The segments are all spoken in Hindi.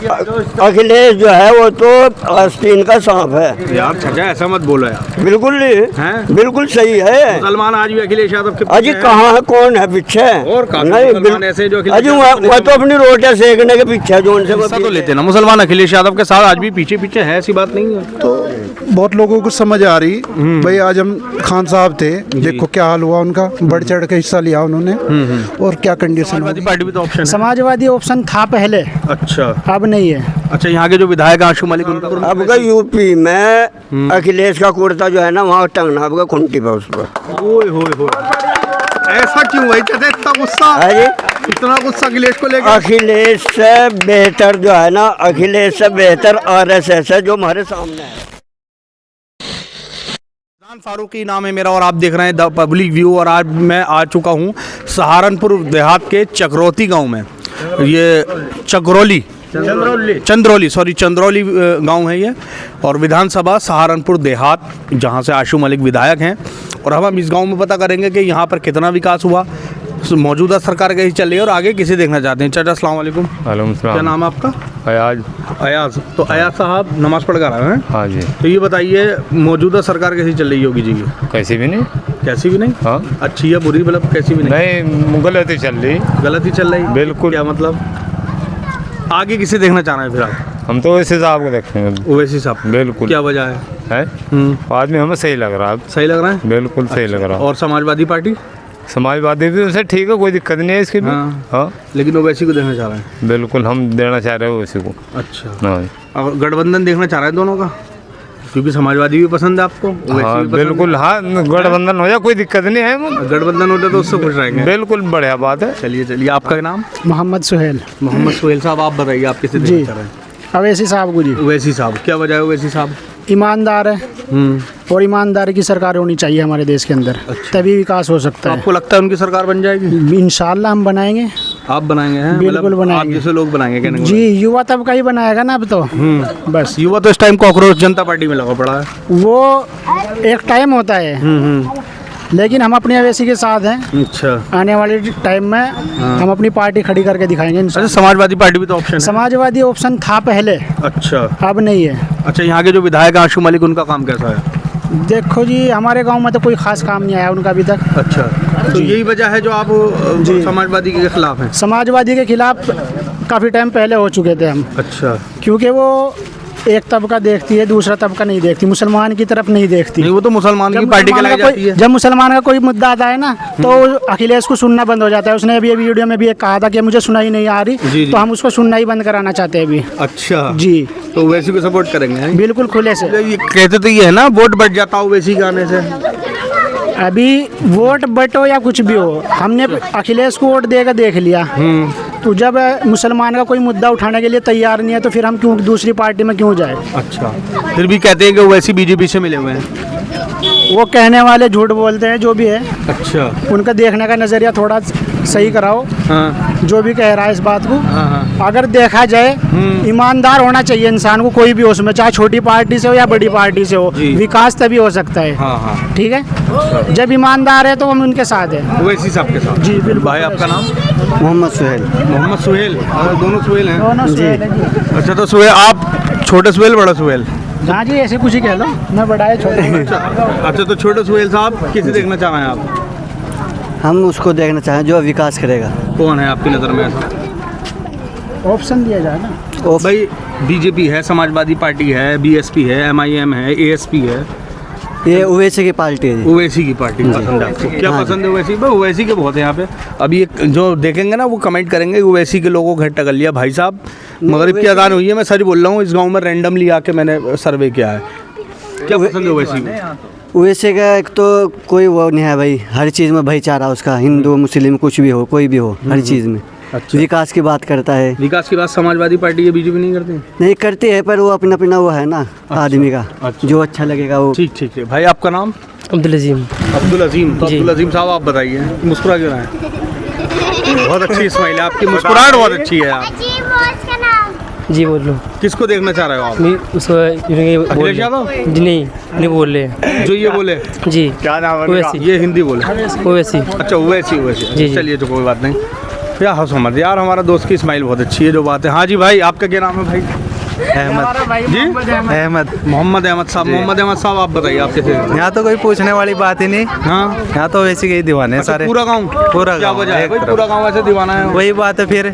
अखिलेश जो है वो तो आस्तीन का सांप है यार चाचा ऐसा मत बोलो यार। बिल्कुल नहीं हैं? बिल्कुल सही है। मुसलमान आज भी अखिलेश यादव के अजी कहाँ है, कौन है पीछे? और काफी नहीं मुसलमान ऐसे जो अखिलेश अजी यादव को वो तो अपनी रोटियां सेकने के पीछे है, जो उनसे हिस्सा तो लेते ना मुसलमान अखिलेश यादव के साथ आज भी पीछे पीछे है, ऐसी बात नहीं है। तो बहुत लोगों को समझ आ रही भाई आजम खान साहब थे, देखो क्या हाल हुआ उनका, बढ़ चढ़ के हिस्सा लिया उन्होंने और क्या कंडीशन। समाजवादी पार्टी भी तो ऑप्शन है। समाजवादी ऑप्शन था पहले, अच्छा अब नहीं है। अच्छा, यहाँ के जो विधायक आशू मलिक उनका अब का यूपी में अखिलेश का कुर्ता जो है ना वहाँ टंगना अब का खूंटी पे उस पर। ओए होए होए, ऐसा क्यों भाई चाचा, इतना गुस्सा? अरे इतना गुस्सा अखिलेश को लेकर? अखिलेश से बेहतर जो है ना, अखिलेश से बेहतर आरएसएस है जो हमारे सामने है। फारूकी नाम है मेरा और आप देख रहे हैं द पब्लिक व्यू। और आज मैं आ चुका हूँ सहारनपुर देहात के चक्रोती गांव में। ये चंद्रौली गांव है ये, और विधानसभा सहारनपुर देहात, जहां से आशू मलिक विधायक हैं। और हम इस गांव में पता करेंगे कि यहाँ पर कितना विकास हुआ, मौजूदा सरकार कैसी चल रही है और आगे किसे देखना चाहते हैं। चाचा अस्सलाम वालेकुम। क्या नाम है आपका? अयाज। तो अयाज साहब नमाज पढ़ कर आए हैं? हाँ जी। तो ये बताइए मौजूदा सरकार कैसी चल रही है योगी जी की? कैसी भी नहीं। कैसी भी नहीं? हाँ। अच्छी या बुरी, मतलब कैसी भी नहीं? नहीं, गलत ही चल रही। गलत ही चल रही? बिल्कुल। क्या मतलब? आगे किसे देखना चाह रहे हैं फिर आप? हम तो वैसे साहब को देखते हैं। ओवैसी साहब? बिल्कुल। क्या वजह है? आदमी हमें सही लग रहा है। सही लग रहा है? बिल्कुल सही लग रहा है। और समाजवादी पार्टी? समाजवादी भी उसे ठीक है, कोई दिक्कत नहीं है इसकी भी। हाँ। लेकिन ओवैसी को देखना चाह रहे हैं? बिल्कुल, हम देना चाह रहे हैं ओवैसी को। अच्छा। हाँ। और गठबंधन देखना चाह रहे हैं दोनों का, क्योंकि समाजवादी भी पसंद है आपको? हाँ बिल्कुल। हाँ, गठबंधन हो जाए कोई दिक्कत नहीं है। गठबंधन होता तो उससे खुश रहेंगे। बिल्कुल, बढ़िया बात है। चलिए आपका नाम? मोहम्मद सुहेल। मोहम्मद सुहेल साहब, आप बताइए आप किसे देखना चाह रहे हैं? अवैसी साहब को जी। ओवैसी साहब, क्या वजह है ओवैसी साहब? ईमानदार है और ईमानदारी की सरकार होनी चाहिए हमारे देश के अंदर। अच्छा। तभी विकास हो सकता है। आपको लगता है उनकी सरकार बन जाएगी? इंशाल्लाह हम बनाएंगे। आप बनाएंगे हैं? बिल्कुल बनाएंगे। आप जैसे लोग बनाएंगे कहने को? जी, युवा तबका ही बनाएगा ना अब तो। बस युवा तो इस टाइम कॉकरोच जनता पार्टी में लगा पड़ा है। वो एक टाइम होता है, लेकिन हम अपनी अवैसी के साथ हैं। अच्छा। आने वाले टाइम में हम अपनी पार्टी खड़ी करके दिखाएंगे। अच्छा, समाजवादी पार्टी भी तो ऑप्शन है? समाजवादी ऑप्शन था पहले, अच्छा। अब नहीं है। अच्छा, यहाँ के जो विधायक आशू मलिक उनका काम कैसा है? देखो जी, हमारे गांव में तो कोई खास काम नहीं आया उनका अभी तक। अच्छा, तो यही वजह है जो आप समाजवादी के खिलाफ हैं? समाजवादी के खिलाफ काफ़ी टाइम पहले हो चुके थे हम। अच्छा। क्योंकि वो एक तबका देखती है, दूसरा तबका नहीं देखती, मुसलमान की तरफ नहीं देखती। नहीं, वो तो मुसलमान की पार्टी के लाई जाती है। जब मुसलमान का कोई मुद्दा आता है ना, तो अखिलेश को सुनना बंद हो जाता है। उसने अभी वीडियो में भी एक कहा था कि मुझे सुनाई नहीं आ रही, तो हम उसको सुनना ही बंद कराना चाहते हैं अभी। अच्छा जी, तो वैसी को सपोर्ट करेंगे? बिल्कुल खुले से। ये कहते तो ये है ना, वोट बढ़ जाता हो वैसी गाने से। अभी वोट बटो या कुछ भी हो, हमने अखिलेश को वोट देकर देख लिया। तो जब मुसलमान का कोई मुद्दा उठाने के लिए तैयार नहीं है, तो फिर हम क्यों दूसरी पार्टी में क्यों जाए? अच्छा, फिर भी कहते हैं कि वैसी बीजेपी से मिले हुए हैं। वो कहने वाले झूठ बोलते हैं, जो भी है। अच्छा। उनका देखने का नज़रिया थोड़ा सही कराओ। हाँ। जो भी कह रहा है इस बात को, हाँ। अगर देखा जाए, ईमानदार होना चाहिए इंसान को, कोई भी हो उसमें, चाहे छोटी पार्टी से हो या बड़ी पार्टी से हो। विकास तभी हो सकता है। हाँ। ठीक है, जब ईमानदार है तो हम उनके साथ हैं। वैसी साहब के साथ? जी बिल्कुल। भाई आपका नाम? मोहम्मद सुहेल। मोहम्मद सुहेल। दोनों सुहेल हैं? दोनों सुहेल हैं जी। अच्छा, तो सुहेल आप छोटे सुहेल बड़ा सुहेल? हाँ जी, ऐसे कुछ ही कह लो, मैं बड़ा है छोटा। अच्छा, तो छोटे सुहेल साहब किसे देखना चाह रहे हैं आप? हम उसको देखना चाहें जो विकास करेगा। कौन है आपकी नज़र में ऐसा? ऑप्शन दिया जाए ना भाई। बीजेपी है, समाजवादी पार्टी है, बीएसपी है, MIM है, ASP है। ये ओवैसी की पार्टी है। ओवैसी की पार्टी पसंद है आपको? क्या पसंद है ओवैसी? भाई ओवैसी के बहुत है यहाँ पे। अभी एक जो देखेंगे ना, वो कमेंट करेंगे ओवैसी के लोगों को घट कर लिया। भाई साहब, मगरिब की अजान हुई है, मैं सच बोल रहा हूँ। इस गांव में रैंडमली आके मैंने सर्वे किया है। क्या पसंद है ओवैसी को? ओवैसी का एक तो कोई वो नहीं है भाई, हर चीज़ में भाईचारा उसका, हिंदू मुस्लिम कुछ भी हो, कोई भी हो, हर चीज़ में। अच्छा। विकास की बात करता है। विकास की बात समाजवादी पार्टी या बीजेपी नहीं करती? नहीं करती है, पर वो अपना अपना वो है ना। अच्छा। आदमी का जो अच्छा लगेगा वो। ठीक है भाई, आपका नाम? अब्दुल अजीम। अब्दुल अजीम। तो अब्दुल अजीम साहब, आप बताइए, मुस्कुरा क्यों रहे हैं? बहुत अच्छी स्माइल है आपकी, मुस्कुराहट बहुत अच्छी है आप। जी बोल लो। किसको देखना चाह रहे हो आप? अखिलेश यादव? जी नहीं बोल रहे जो ये बोले? जी। क्या नाम है? ये हिंदी बोले? ओवैसी। अच्छा, ओवैसी। जी। चलिए, तो कोई बात नहीं। या हो समझ यार, हमारा दोस्त की स्माइल बहुत अच्छी है, जो बात है। हाँ जी भाई, आपका क्या नाम है भाई? अहमद जी अहमद मोहम्मद अहमद साहब। मोहम्मद अहमद साहब, आप बताइए आप कैसे? यहाँ तो कोई पूछने वाली बात ही नहीं। हाँ, यहाँ तो वैसे के ही दीवाने हैं सारे। पूरा गांव? पूरा क्या गांव, वजह है एक भाई, तरफ। पूरा गांव ऐसे दीवाना है? वही बात है फिर,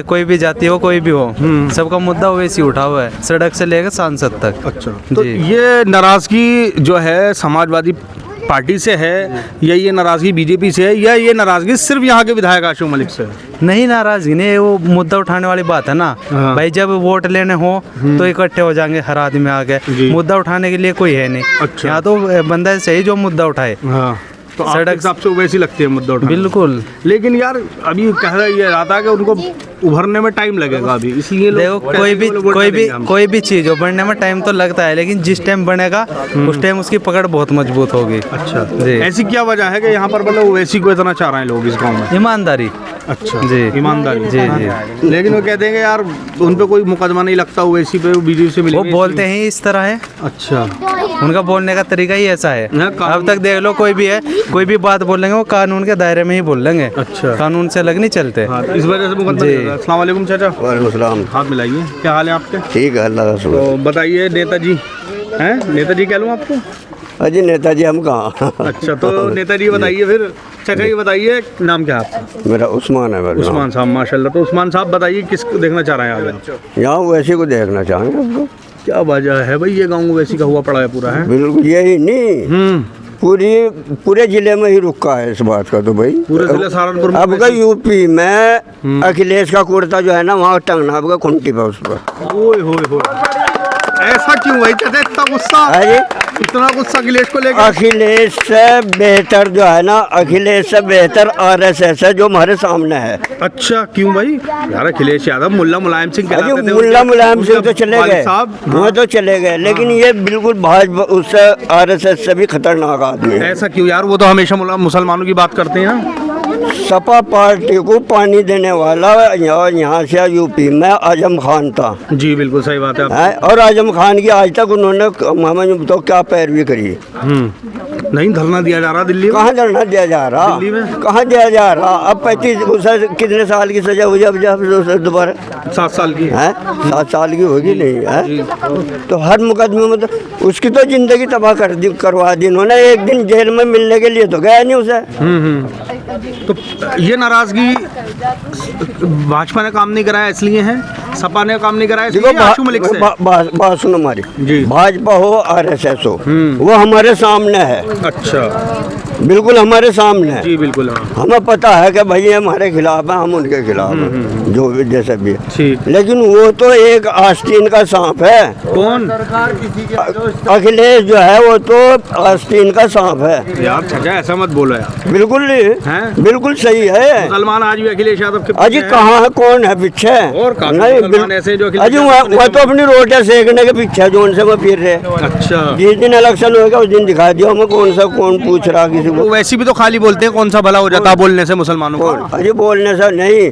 कोई भी जाति हो, कोई भी हो, सबका मुद्दा वैसे ही उठा हुआ है, सड़क से लेकर सांसद तक। अच्छा, तो जी। ये नाराजगी जो है समाजवादी पार्टी से है, या ये नाराजगी बीजेपी से है, या ये नाराजगी सिर्फ यहाँ के विधायक आशू मलिक से है? नहीं, नाराजगी नहीं, वो मुद्दा उठाने वाली बात है ना हाँ। भाई। जब वोट लेने हो तो इकट्ठे हो जाएंगे हर आदमी आके, जी। मुद्दा उठाने के लिए कोई है नहीं। अच्छा। यहाँ तो बंदा सही जो मुद्दा उठाए। हाँ, तो आपके सड़क हिसाब से वैसी लगती है मुद्दा उठाना? बिल्कुल। लेकिन यार अभी कह रहा ये रहा था कि उनको उभरने में टाइम लगेगा अभी, इसलिए लोग देखो, कहते हैं कि वो लोग वोट नहीं देंगे हम। कोई भी चीज़ हो, बनने में टाइम तो लगता है, लेकिन जिस टाइम बनेगा उस टाइम उसकी पकड़ बहुत मजबूत होगी। अच्छा जी। ऐसी क्या वजह है कि यहाँ पर मतलब ओवैसी को इतना चाह रहे हैं लोग इस गांव में? ईमानदारी। अच्छा जी। ईमानदारी। जी, हाँ। लेकिन वो कहते हैं कि यार उन पे कोई मुकदमा नहीं लगता ओवैसी पे, वो बीजेपी से वो मिलेंगे। बोलते हैं इस तरह है, अच्छा, उनका बोलने का तरीका ही ऐसा है। हाँ, कानून- अब तक देख लो, कोई भी है, कोई भी बात बोलेंगे वो कानून के दायरे में ही बोल लेंगे। अच्छा। कानून से अलग नहीं चलते। हाँ, तो इस वजह से मुकदमा जी। नहीं होगा। अस्सलाम वालेकुम चाचा, वालेकुम सलाम। हाथ मिलाइए। क्या हाल है आपके? ठीक है, अल्लाह का शुक्र। तो बताइए नेताजी हैं, नेताजी कह लूँ आपको? अजी नेताजी हम कहाँ? अच्छा, तो नेताजी बताइए फिर। चाचा ये बताइए नाम क्या है आपका? मेरा उस्मान है मेरा नाम। उस्मान साहब, माशाल्लाह। तो उस्मान साहब बताइए किसको देखना चाह रहे हैं आप? यहाँ वैसे को देखना चाहेंगे आपको। क्या वजह है भाई, ये गाँव वैसी का हुआ पड़ा है पूरा है? बिल्कुल यही नहीं, पूरे जिले में ही रुका है इस बात का तो भाई। पूरे जिले सहारनपुर में अब का यूपी में अखिलेश का कुर्ता जो है ना, वहाँ टंगना आपका खुंटी पे उस पर। ओए होए होए, ऐसा क्यों भाई चाचा, इतना गुस्सा? अरे इतना गुस्सा अखिलेश को लेकर? अखिलेश से बेहतर जो है ना, अखिलेश से बेहतर आरएसएस है जो हमारे सामने है। अच्छा, क्यों भाई? यार अखिलेश यादव मुल्ला मुलायम सिंह कहलाते अरे थे। मुल्ला मुलायम सिंह तो उनके चले वालिद गए, साहब। वो तो चले गए, लेकिन ये बिल्कुल भाजपा उससे आरएसएस से भी खतरनाक आदमी है। ऐसा क्यों यार, वो तो हमेशा मुसलमानों की बात करते हैं। सपा पार्टी को पानी देने वाला यहाँ से यूपी में आजम खान था। जी बिल्कुल सही बात है आप। है, और आजम खान की आज तक उन्होंने हमें तो क्या पैरवी करी। नहीं धरना दिया जा रहा दिल्ली में? कहाँ धरना दिया जा रहा? दिल्ली में? कहाँ दिया जा रहा? अब 35 कितने साल की सजा हुई अब जब दोबारा 7 साल की है, 7 साल की होगी नहीं है। तो हर मुकदमे में तो उसकी तो जिंदगी तबाह करवा दी उन्होंने। एक दिन जेल में मिलने के लिए तो गया नहीं उसे। तो ये नाराजगी भाजपा ने काम नहीं कराया इसलिए है, सपा ने काम नहीं कराया इसलिए, आशू मलिक से? बात सुनो हमारी, जी। भाजपा हो आरएसएस हो, वो हमारे सामने है। अच्छा, बिल्कुल हमारे सामने है। जी बिल्कुल। हाँ। हमें पता है कि भाई ये हमारे खिलाफ है, हम उनके खिलाफ हैं, जो भी जैसे भी है। ठीक। लेकिन वो तो एक आस्तीन का सांप है। कौन? अखिलेश जो है वो तो आस्तीन का सांप है। यार चाचा ऐसा मत बोलो यार। बिल्कुल हैं? बिल्कुल सही है। मुसलमान आज भी अखिलेश यादव के अजी पीछे हैं। कहाँ है, कौन है पीछे? और काफी नहीं, मुसलमान ऐसे हैं जो अखिलेश अजी यादव को वह तो अपनी रोटियां सेकने के पीछे है, जो उनसे वो फिर रहे। अच्छा, जिस दिन इलेक्शन होगा उस दिन दिखा दिया हमें कौन पूछ रहा किसी तो को। वैसे भी तो खाली बोलते हैं, कौन सा भला हो जाता है बोलने से मुसलमानों को? अरे बोलने से नहीं,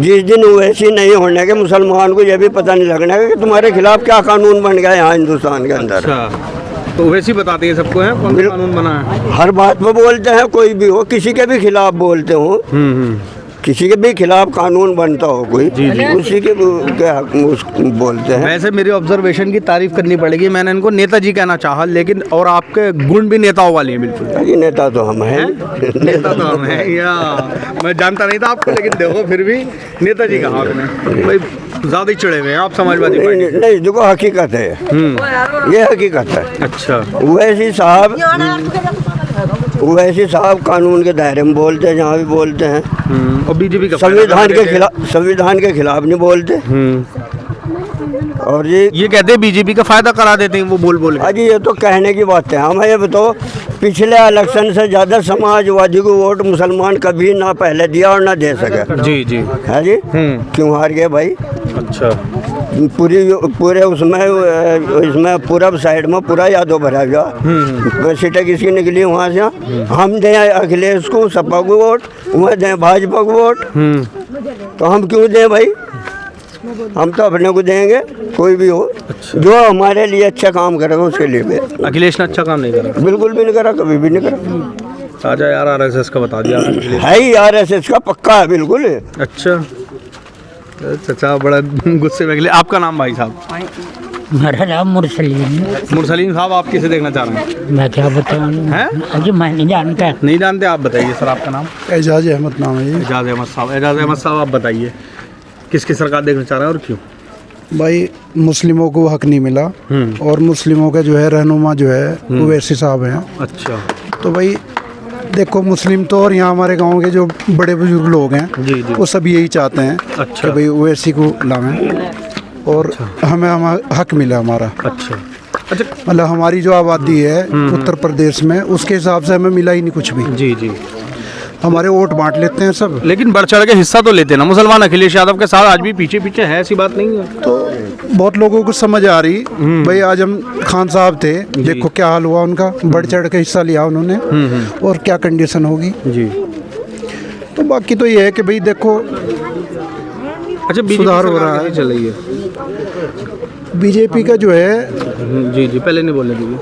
जिस दिन वैसी नहीं होने के मुसलमान को ये भी पता नहीं लगना है कि तुम्हारे खिलाफ क्या कानून बन गया यहाँ हिंदुस्तान के अंदर। अच्छा, तो वैसे ही बताते हैं सबको है कौन सा कानून बना है? हर बात पे बोलते हैं, कोई भी हो, किसी के भी खिलाफ बोलते हो, किसी के भी खिलाफ कानून बनता हो कोई, उसी के हक में बोलते हैं। वैसे मेरी ऑब्जर्वेशन की तारीफ करनी पड़ेगी, मैंने इनको नेताजी कहना चाहा, लेकिन और आपके गुण भी नेताओं वाली हैं बिल्कुल। अरे नेता तो हम हैं। नेता तो हम हैं या मैं जानता नहीं था आपको, लेकिन देखो फिर भी नेताजी कहा आपने भाई, ज़्यादा ही चिड़े हुए हैं आप समाजवादी पार्टी। नहीं देखो हकीकत है, ये हकीकत है। अच्छा, वैसे साहब कानून के दायरे में बोलते हैं, जहाँ भी बोलते हैं। और बीजेपी का संविधान के खिलाफ नहीं बोलते। और ये कहते हैं बीजेपी का फायदा करा देते हैं वो बोल के। अजी ये तो कहने की बात है। हमें ये बताओ, पिछले इलेक्शन से ज़्यादा समाजवादी को वोट मुसलमान कभी ना पहले दिया और ना दे सके। जी जी है जी। क्यों हार गए भाई? अच्छा, पूरे इसमें पूरब साइड में पूरा यादव भरा हुआ। सीटें किसकी निकली वहाँ से? हम दें अखिलेश को, सपा को वोट, वहाँ दें भाजपा को वोट, तो हम क्यों दें भाई? हम तो अपने को देंगे, कोई भी हो। अच्छा। जो हमारे लिए अच्छा काम करेगा उसके लिए भी। अखिलेश ने अच्छा काम नहीं करा? बिल्कुल भी नहीं करा, कभी भी नहीं करा। राजा यार आरएसएस का बता दिया आपने। है ही आरएसएस का पक्का है बिल्कुल। अच्छा चाचा बड़ा गुस्से में। आपका नाम भाई साहब? मेरा नाम मुरसलीम। मुरसलीम साहब, आप किसे देखना चाह रहे हैं? मैं क्या बताऊँ? हैं? अजी मैं नहीं जानता। नहीं जानते? आप बताइए सर, आपका नाम? एजाज अहमद नाम है ये। एजाज अहमद साहब। एजाज अहमद साहब, आप बताइए किसकी सरकार देखना चाह रहे हैं और क्यों? भाई मुस्लिमों को हक नहीं मिला और मुस्लिमों का जो है रहनुमा जो है वो वैसी साहब हैं। अच्छा। तो भाई देखो मुस्लिम तो और यहाँ हमारे गांव के जो बड़े बुजुर्ग लोग हैं जी जी। वो सब यही चाहते हैं अच्छा। कि भाई ओवैसी को लावें और हमें हक मिला हमारा। अच्छा अच्छा। मतलब हमारी जो आबादी है उत्तर प्रदेश में उसके हिसाब से हमें मिला ही नहीं कुछ भी। जी जी। हमारे वोट बांट लेते हैं सब। लेकिन बढ़ चढ़ के हिस्सा तो लेते हैं ना मुसलमान। अखिलेश यादव के साथ आज भी पीछे पीछे है, ऐसी बात नहीं है। तो बहुत लोगों को समझ आ रही भाई आज हम खान साहब थे, देखो क्या हाल हुआ उनका, बढ़ चढ़ के हिस्सा लिया उन्होंने और क्या कंडीशन होगी जी। तो बाकी तो ये है कि भाई देखो अच्छा, सुधार हो रहा है। चल रही है बीजेपी का जो है। जी जी, पहले नहीं बोलने दीजिए।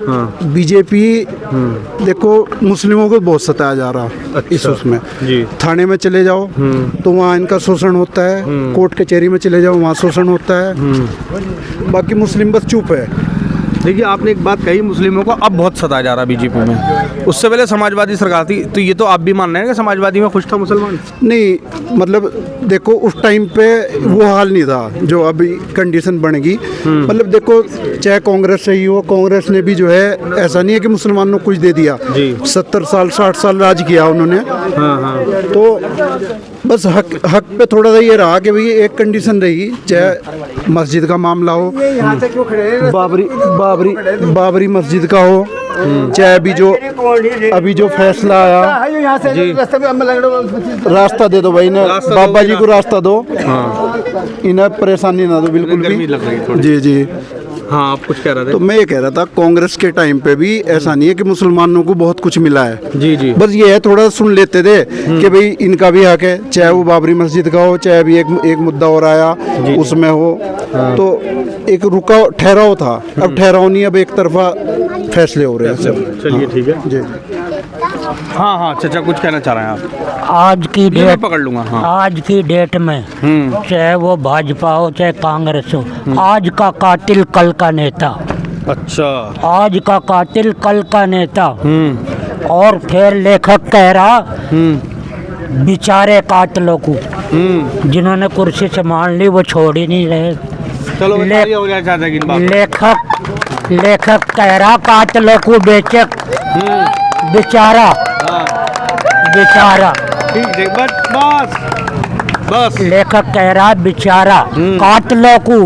हाँ। बीजेपी देखो मुस्लिमों को बहुत सताया जा रहा है इस उसमें। जी। थाने में चले जाओ तो वहाँ इनका शोषण होता है, कोर्ट कचहरी में चले जाओ वहाँ शोषण होता है। बाकी मुस्लिम बस चुप है। देखिए, आपने एक बात कही, मुस्लिमों को अब बहुत सताया जा रहा है बीजेपी में। उससे पहले समाजवादी सरकार थी, तो ये तो आप भी मान रहे हैं कि समाजवादी में खुश था मुसलमान? नहीं मतलब देखो उस टाइम पे वो हाल नहीं था जो अभी कंडीशन बनेगी। मतलब देखो चाहे कांग्रेस से ही हो, कांग्रेस ने भी जो है ऐसा नहीं है कि मुसलमानों को कुछ दे दिया। 70 साल 60 साल राज किया उन्होंने। तो बस हक पे थोड़ा सा ये रहा कि भाई एक कंडीशन रही, चाहे मस्जिद का मामला हो, बाबरी मस्जिद का हो, चाहे अभी जो फैसला आया रास्ता दे दो भाई ना, बाबा जी को रास्ता दो, इन्हें परेशानी ना दो बिल्कुल भी। जी जी हाँ, आप कुछ कह रहे थे? तो मैं ये कह रहा था कांग्रेस के टाइम पे भी ऐसा नहीं है कि मुसलमानों को बहुत कुछ मिला है। जी जी। बस ये है थोड़ा सुन लेते थे कि भाई इनका भी हक है, चाहे वो बाबरी मस्जिद का हो, चाहे अभी एक मुद्दा और आया उसमें हो। तो एक रुका ठहराव था, अब ठहराव नहीं, अब एक तरफा फैसले हो रहे हैं सब। चलिए ठीक है जी। हाँ हाँ चाचा, कुछ कहना चाह रहे हैं आप? आज की डेट पकड़ लूंगा। हाँ। आज की डेट में चाहे वो भाजपा हो चाहे कांग्रेस हो, आज का कातिल कल का नेता। अच्छा। आज का कातिल कल का नेता। और फिर लेखक कह रहा बेचारे कातिलों को जिन्होंने कुर्सी संभाल ली वो छोड़ ही नहीं रहे। चलो हो गया चाचा की बात। लेखक कह रहा कातिलों को बेचक बेचारा। ठीक है, बस लेखक कह रहा बेचारा कातिलों को,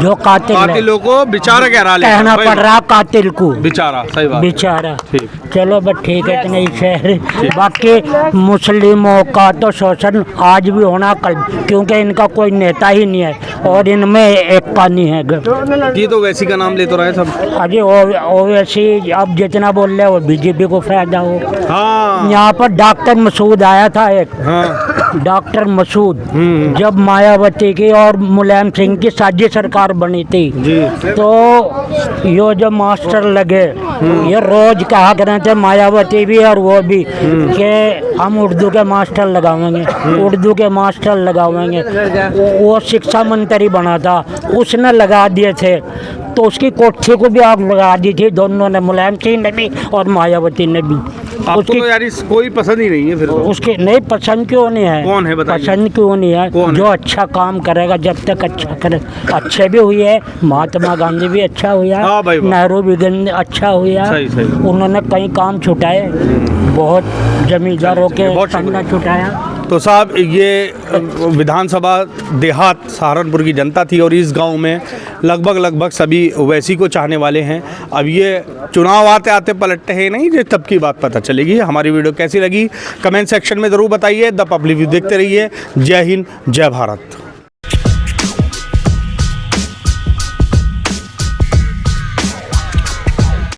जो कातिलों को बेचारा कह रहा, कहना पड़ रहा कातिल को बेचारा। सही बात। बेचारा। ठीक। चलो बस ठीक है, इतना ही शहर। बाकी मुस्लिमों का तो शोषण आज भी होना कल, क्योंकि इनका कोई नेता ही नहीं है और इनमें एक का नहीं है। ये तो वैसी का नाम ले तो रहे सब। अजय ओवैसी अब जितना बोल रहे वो बीजेपी को फायदा हो। हाँ। यहाँ पर डॉक्टर मसूद आया था एक। हाँ। डॉक्टर मसूद जब मायावती की और मुलायम सिंह की साझी सरकार बनी थी जी। तो ये जो मास्टर लगे ये रोज कहा करते थे मायावती भी और वो भी कि हम उर्दू के मास्टर लगावेंगे, उर्दू के मास्टर लगावेंगे। वो शिक्षा मंत्री बना था, उसने लगा दिए थे, तो उसकी कोठी को भी आग लगा दी थी दोनों ने, मुलायम सिंह ने भी और मायावती ने भी। उसकी तो यार कोई पसंद ही नहीं है फिर तो। उसके नहीं पसंद क्यों नहीं है? कौन है बताइए? पसंद क्यों नहीं है? जो अच्छा काम करेगा जब तक अच्छा करे। अच्छे भी हुए है, महात्मा गांधी भी अच्छा हुआ, हाँ भाई, नेहरू भी अच्छा हुआ। सही सही। उन्होंने कई काम छुटाए, बहुत जमींदारों के सामने छुटाया। तो साहब ये विधानसभा देहात सहारनपुर की जनता थी और इस गांव में लगभग सभी ओवैसी को चाहने वाले हैं। अब ये चुनाव आते आते पलटते हैं नहीं, ये तब की बात पता चलेगी। हमारी वीडियो कैसी लगी कमेंट सेक्शन में ज़रूर बताइए। द पब्लिक व्यू देखते रहिए। जय हिंद, जय भारत।